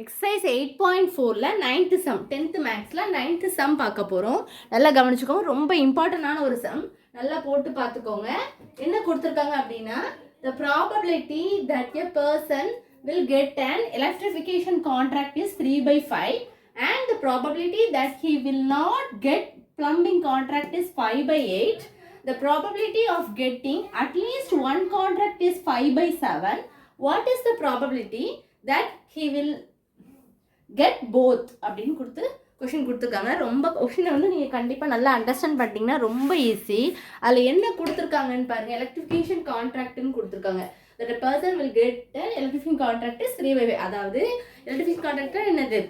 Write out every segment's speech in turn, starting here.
Exercise 8.4ல 9th some 10th மேக்ஸில் 9th some பார்க்க போகிறோம். நல்லா கவனிச்சுக்கோங்க, ரொம்ப இம்பார்ட்டண்டான ஒரு சம். நல்லா போட்டு பார்த்துக்கோங்க. என்ன கொடுத்துருக்காங்க அப்படின்னா, the probability that a person will get an electrification contract is 3/5 and the probability that he will not get plumbing contract is 5/8. The probability of getting at least one contract is 5/7. What is the probability that he will get both அப்படின்னு கொடுத்து question கொடுத்துருக்காங்க. ரொம்ப கொஷினை வந்து நீங்கள் கண்டிப்பாக நல்லா understand பண்ணிட்டீங்கன்னா ரொம்ப ஈஸி. அதில் என்ன கொடுத்துருக்காங்கன்னு பாருங்கள். எலக்ட்ரிஃபிகேஷன் கான்ட்ராக்ட்னு கொடுத்துருக்காங்க. That a person will get an electrification contract is 3/5. அதாவது எலக்ட்ரிஃபிகேஷன் கான்ட்ராக்ட் என்னது?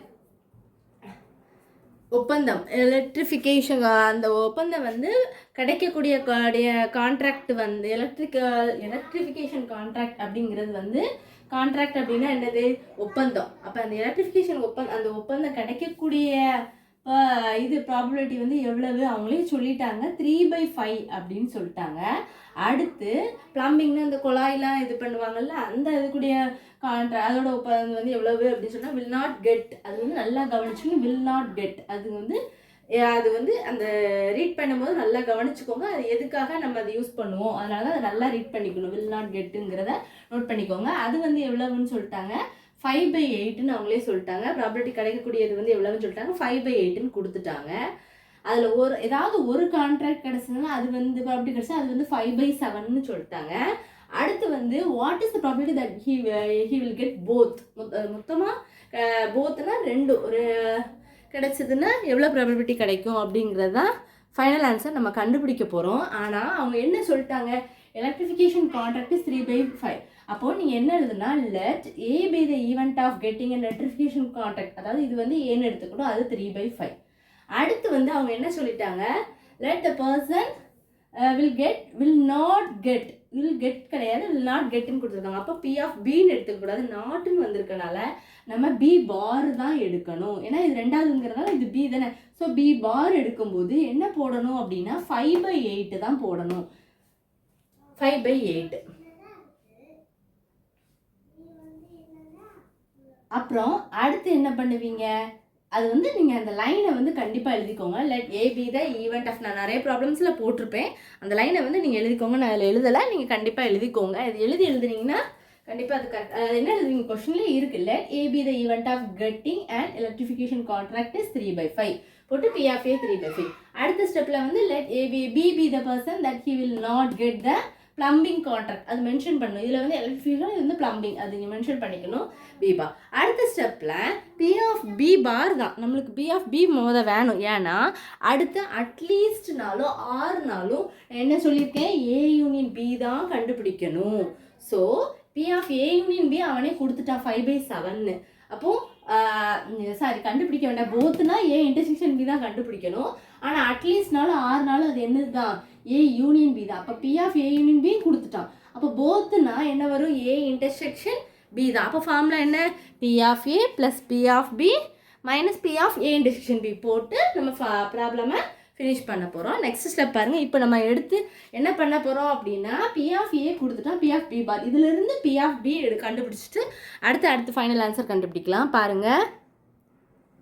ஒப்பந்தம். எலக்ட்ரிஃபிகேஷன் அந்த ஒப்பந்தம் வந்து கிடைக்கக்கூடிய கான்ட்ராக்ட் வந்து எலக்ட்ரிஃபிகேஷன் கான்ட்ராக்ட் அப்படிங்கிறது வந்து கான்ட்ராக்ட் அப்படின்னா என்னது? ஒப்பந்தம். அப்போ அந்த எலக்ட்ரிஃபிகேஷன் அந்த ஒப்பந்தம் கிடைக்கக்கூடிய இது ப்ராபபிலிட்டி வந்து எவ்வளவு அவங்களே சொல்லிட்டாங்க, 3/5 அப்படின்னு சொல்லிட்டாங்க. அடுத்து பிளம்பிங்னு அந்த குழாயெலாம் இது பண்ணுவாங்கல்ல, அந்த இதுக்குடைய அதோட ஒப்பந்தம் வந்து எவ்வளவு அப்படின்னு சொன்னால் வில் நாட் கெட். அது வந்து நல்லா கவனிச்சுக்கணும். வில் நாட் கெட் அது வந்து அந்த ரீட் பண்ணும்போது நல்லா கவனிச்சுக்கோங்க. அது எதுக்காக நம்ம அதை யூஸ் பண்ணுவோம், அதனால தான் அதை நல்லா ரீட் பண்ணிக்கணும். வில் நாட் கெட்டுங்கிறத நோட் பண்ணிக்கோங்க. அது வந்து எவ்வளவுன்னு சொல்லிட்டாங்க, 5/8ன்னு அவங்களே சொல்லிட்டாங்க. ப்ராபபிலிட்டி கிடைக்கக்கூடியது வந்து எவ்வளவுன்னு சொல்லிட்டாங்க, 5/8ன்னு கொடுத்துட்டாங்க. அதில் ஏதாவது ஒரு கான்ட்ராக்ட் கிடச்சதுன்னா அது வந்து ப்ராபபிலிட்டி கிடச்சா அது வந்து 5/7ன்னு சொல்லிட்டாங்க. அடுத்து வந்து what is the probability that he will get both. மொத்தமாக போத்னா ரெண்டு ஒரு கிடைச்சதுன்னா எவ்வளோ ப்ராபபிலிட்டி கிடைக்கும் அப்படிங்கிறது தான் ஃபைனல் ஆன்சர் நம்ம கண்டுபிடிக்க போகிறோம். ஆனால் அவங்க என்ன சொல்லிட்டாங்க, எலக்ட்ரிஃபிகேஷன் கான்ட்ராக்ட் இஸ் 3/5. அப்போது நீங்கள் என்ன எழுதுனா, let A be the event of getting and electrification contract. அதாவது இது வந்து ஏன்னு எடுத்துக்கணும், அது 3/5. அடுத்து வந்து அவங்க என்ன சொல்லிட்டாங்க, let the person will not get கிடையாது, வில் நாட் கெட்னு கொடுத்துருக்காங்க. அப்போ பி ஆஃப் பின்னு எடுத்துக்கூடாது, நாட்டுன்னு வந்திருக்கனால நம்ம பி பார் தான் எடுக்கணும். ஏன்னா இது ரெண்டாவதுங்கிறதுனால இது பி தானே. ஸோ பி பார் எடுக்கும்போது என்ன போடணும் அப்படின்னா 5/8 தான் போடணும். 5/8. அப்புறம் அடுத்து என்ன பண்ணுவீங்க, அது வந்து நீங்கள் அந்த லைனை வந்து கண்டிப்பாக எழுதிக்கோங்க. Let A be the event of. நான் நிறைய ப்ராப்ளம்ஸில் போட்டிருப்பேன், அந்த லைனை வந்து நீங்கள் எழுதிக்கோங்க. நான் அதில் எழுதலை, நீங்கள் கண்டிப்பாக எழுதிக்கோங்க. இது எழுதினீங்கன்னா கண்டிப்பாக அது கரெக்ட். என்ன எழுதுவீங்க, கொஸ்டின்லேயே இருக்குது. Let A be the event of getting and electrification contract is 3/5 போட்டு பி ஆஃப் ஏ 3/5. அடுத்த ஸ்டெப்பில் வந்து let A be the person that he will not get the plumbing contract. அது மென்ஷன் பண்ணணும். இதில் வந்து எலக்ட்ரிஃபிகேஷன், இது வந்து பிளம்பிங், அது நீங்கள் மென்ஷன் பண்ணிக்கணும். B bar. அடுத்த ஸ்டெப்பில் பி ஆஃப் பி பார் தான் நம்மளுக்கு. பி ஆஃப் பி வேணும். ஏன்னா அடுத்து அட்லீஸ்ட்னாலும் ஆறுனாலும் என்ன சொல்லியிருக்கேன், ஏ யூனியன் பி தான் கண்டுபிடிக்கணும். So P of A union B அவனே கொடுத்துட்டான் 5/7. அப்போது கண்டுபிடிக்க வேண்டாம். போத்துனா ஏ இன்டர்செக்ஷன் பி தான் கண்டுபிடிக்கணும். ஆனால் அட்லீஸ்ட்னாலும் ஆறுனாலும் அது என்னது தான், ஏ யூனியன் பி தான். அப்போ P of A union B கொடுத்துட்டான். அப்போ போத்துனா என்ன வரும், ஏ இன்டர்செக்ஷன் பி தான். அப்போ ஃபார்முலா என்ன, P of A plus P of B minus P of A intersection B போட்டு நம்ம ப்ராப்ளமை ஃபினிஷ் பண்ண போகிறோம். நெக்ஸ்ட் ஸ்டெப் பாருங்கள். இப்போ நம்ம எடுத்து என்ன பண்ண போகிறோம் அப்படின்னா, பி ஆஃப் ஏ கொடுத்துட்டா பி ஆஃப் பி பார், இதிலிருந்து பி ஆஃப் பி கண்டுபிடிச்சிட்டு அடுத்து ஃபைனல் ஆன்சர் கண்டுபிடிக்கலாம். பாருங்கள்,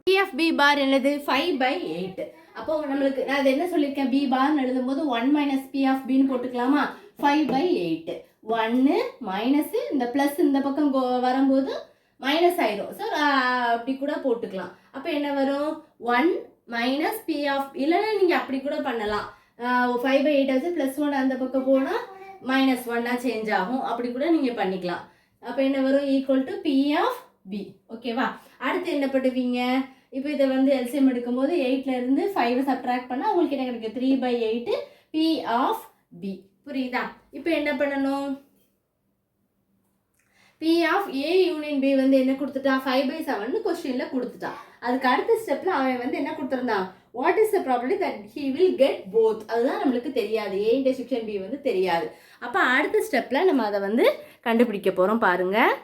பி ஆஃப் பி பார் என்னது, 5/8. அப்போது நம்மளுக்கு நான் அது என்ன சொல்லியிருக்கேன், பி பார்னு எழுதும்போது 1 மைனஸ் பி ஆஃப் பின்னு போட்டுக்கலாமா. 5/8 1 மைனஸு இந்த ப்ளஸ் இந்த பக்கம் வரும்போது மைனஸ் ஆயிரும். ஸோ அப்படி கூட போட்டுக்கலாம். அப்போ என்ன வரும், 1 மைனஸ் பி ஆஃப், இல்லைன்னா நீங்கள் அப்படி கூட பண்ணலாம். 5/8 ஆச்சு ப்ளஸ் 1 அந்த பக்கம் போனால் -1 சேஞ்ச் ஆகும். அப்படி கூட நீங்கள் பண்ணிக்கலாம். அப்போ என்ன வரும், equal to P of B. ஓகேவா. அடுத்து என்ன பண்ணுவீங்க, இப்போ இதை வந்து எல்சிஎம் எடுக்கும்போது 8லேருந்து 5 சப்ட்ராக்ட் பண்ணால் உங்களுக்கு என்ன கிடைக்கும், 3/8 பி ஆஃப் பி. புரியுதா. இப்போ என்ன பண்ணணும், P of A union B வந்து என்ன கொடுத்துட்டான், 5/7 கொஸ்டினில் கொடுத்துட்டான். அதுக்கு அடுத்த ஸ்டெப்பில் அவன் வந்து என்ன கொடுத்துருந்தான், what is the probability that he will get both. அதுதான் நம்மளுக்கு தெரியாது, ஏ இன்டர்செக்ஷன் பி வந்து தெரியாது. அப்போ அடுத்த ஸ்டெப்பில் நம்ம அதை வந்து கண்டுபிடிக்க போகிறோம். பாருங்கள்,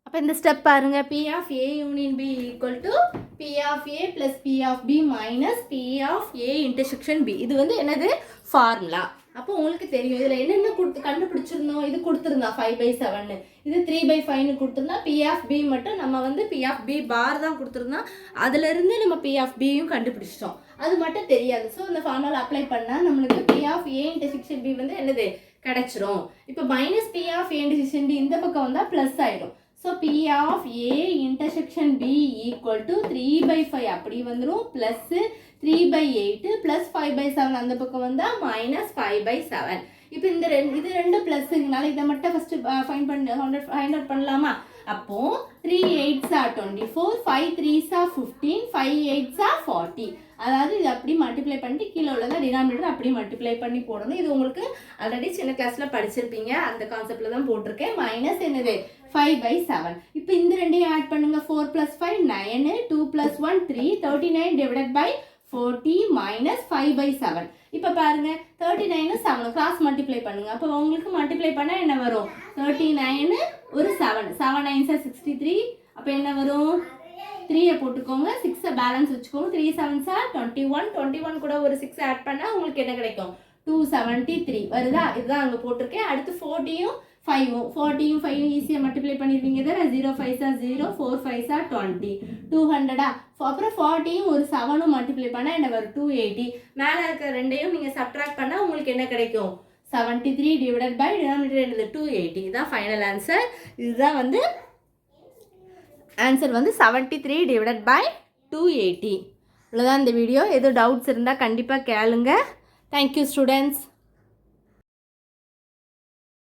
அப்போ இந்த ஸ்டெப் பாருங்கள், P of A union B equal to P of A plus P of B minus P of A intersection B. இது வந்து என்னது, ஃபார்முலா. அப்போ உங்களுக்கு தெரியும் இதில் என்னென்ன கண்டுபிடிச்சிருந்தோம். இது கொடுத்துருந்தோம் 5/7, இது 3/5 கொடுத்துருந்தா பி ஆஃப் பி மட்டும் நம்ம வந்து பி ஆஃப் பி பார் தான் கொடுத்துருந்தோம். அதுலேருந்து நம்ம பி ஆஃப் பியும் கண்டுபிடிச்சிட்டோம். அது மட்டும் தெரியாது. ஸோ இந்த ஃபார்முலா அப்ளை பண்ணால் நம்மளுக்கு P of A intersection B வந்து என்னது கிடைச்சிரும். இப்போ minus P of A intersection B இந்த பக்கம் வந்தால் ப்ளஸ் ஆகிடும். So P of A intersection B equal to 3/5 அப்படி வந்துடும், ப்ளஸ்ஸு 3/8 ப்ளஸ் 5/7 அந்த பக்கம் வந்தால் மைனஸ் 5/7. இப்போ இது ரெண்டு ப்ளஸ்ஸுங்கனால இதை மட்டும் ஃபஸ்ட்டு ஃபைண்ட் அவுட் பண்ணலாமா? அப்போது 3 8s are 24, 5 3s are 15, 5 8s are 40. அதாவது இது அப்படி மல்டிப்ளை பண்ணிட்டு கீழே உள்ளதை டினாமினேட்டர் அப்படி மல்டிப்ளை பண்ணி போடணும். இது உங்களுக்கு ஆல்ரெடி சின்ன கிளாஸில் படிச்சிருப்பீங்க, அந்த கான்செப்டில் தான் போட்டிருக்கேன். மைனஸ் என்னது 5/7. இப்போ இந்த ரெண்டையும் ஆட் பண்ணுங்க. 4 + 5 9, 2 + 1 3, 39 டிவைடட் பை 40 மைனஸ் 5/7. இப்போ பாருங்க 39 7 கிராஸ் மல்டிப்ளை பண்ணுங்க. அப்போ உங்களுக்கு மல்டிப்ளை பண்ணால் என்ன வரும்? 39 ஒரு 7 7 9 63. அப்போ என்ன வரும்? 3 போட்டுக்கோங்க, 6 பேலன்ஸ் வச்சுக்கோங்க. 3 7s are 21, 21 கூட ஒரு 6 ஆட் பண்ணால் உங்களுக்கு என்ன கிடைக்கும்? 273 வருதா? இதுதான் அங்கே போட்டிருக்கேன். அடுத்து 40யும் 5ம் 40யும் 5யும் ஈஸியாக மல்டிப்ளை பண்ணிடுவீங்க தானே. 0 5s are 0, 4 5s are 20, 200. அப்புறம் 40யும் ஒரு 7ம் மல்டிப்ளை பண்ணால் என்ன வரும்? 280. மேலே இருக்கிற ரெண்டையும் நீங்கள் சப்ட்ராக்ட் பண்ணால் உங்களுக்கு என்ன கிடைக்கும்? 73 டிவைடட் பை டினாமினேட்டர் என்னது 280. இதுதான் ஃபைனல் ஆன்சர். இதுதான் வந்து ஆன்சர் வந்து 73 டிவைடட் பை 280. இவ்வளோதான் இந்த வீடியோ. எதுவும் டவுட்ஸ் இருந்தால் கண்டிப்பாக கேளுங்க. Thank you students.